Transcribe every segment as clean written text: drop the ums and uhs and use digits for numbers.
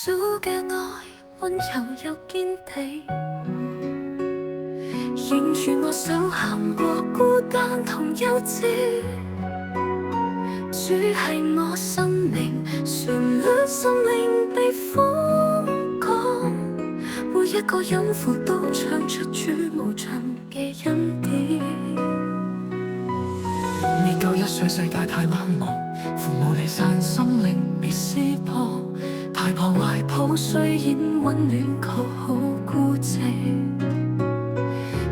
穌嘅愛溫柔又堅定，認住我手行過孤單同幽靜。主係我生命旋律，生命被風降，每一個音符都唱出主無盡嘅恩典。未夠1歲，世界太冷漠，父母離散，心靈被撕破，太破懷抱，雖然溫暖卻好孤寂。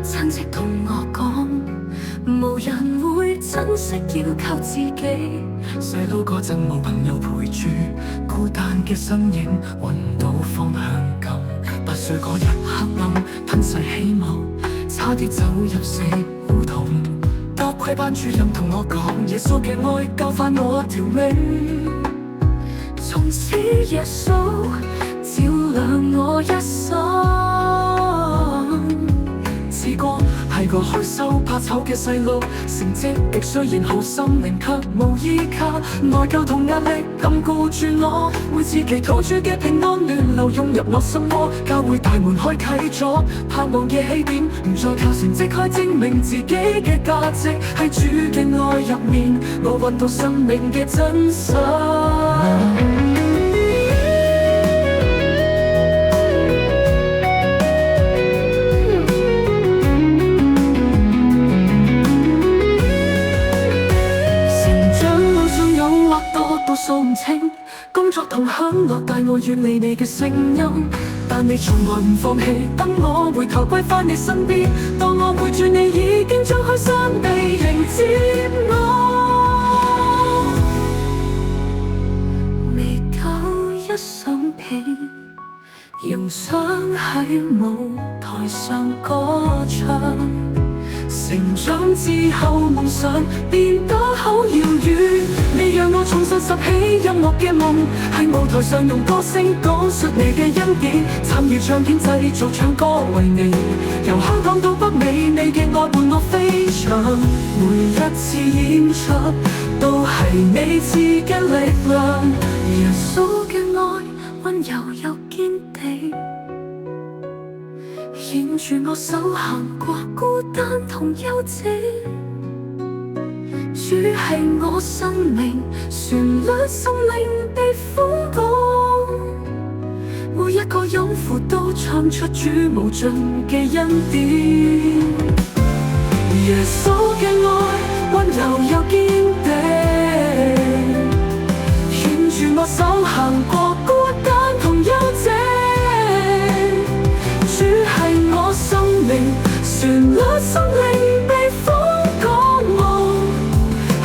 親戚同我講，無人會珍惜，要靠自己。細佬嗰陣冇朋友陪住，孤單嘅身影揾唔到方向感。8歲嗰日黑暗吞噬希望，差啲走入死胡同。多虧班主任同我講，耶穌嘅愛教翻我條命。從此耶穌照亮我一生。試過係個害羞怕醜嘅細路，成績極雖然好，心靈卻無依靠，內疚同壓力禁錮住我。每次祈禱主嘅平安暖流湧入我心窩，教會大門開啟咗，盼望嘅起點唔再靠成績去證明自己嘅價值。喺主嘅愛入面，我揾到生命嘅真實。都數唔清，工作同享樂帶我遠離你嘅聲音，但你從來唔放棄，等我回頭歸返你身邊。當我陪住你，已經張開雙臂迎接我。未夠1想片，用雙喺舞台上歌唱。成長之後夢想變得好遙遠，你讓我重新拾起音樂嘅夢，喺舞台上用歌聲講述你嘅恩典，參與唱片製造唱歌為你，由香港到北美，你嘅愛伴我飛翔，每一次演出都係你賜嘅力量。耶穌嘅愛溫柔又堅定，牽住我手行過孤單同幽靜。主係我生命旋律，生命被風降，每一個音符都唱出主無盡嘅恩典。耶穌嘅愛溫柔又堅定，牽住我手行過孤單同幽靜。主係我生命旋律，生命被風降，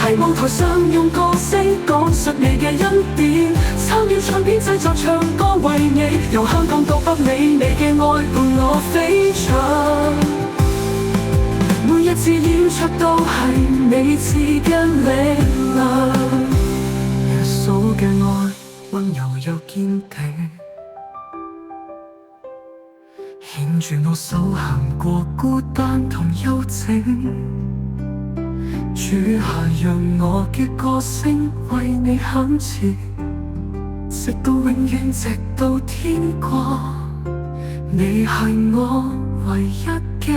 喺舞台上用歌聲講述你嘅恩典，參與唱片製作唱歌為你，由香港到北美，你嘅愛伴我飛翔，每一次演出都係你賜嘅力量。耶穌嘅愛溫柔又堅定，牽住我手行過孤單同幽靜。主啊，讓我嘅歌聲為你響徹，直到永遠，直到天國。你係我唯一嘅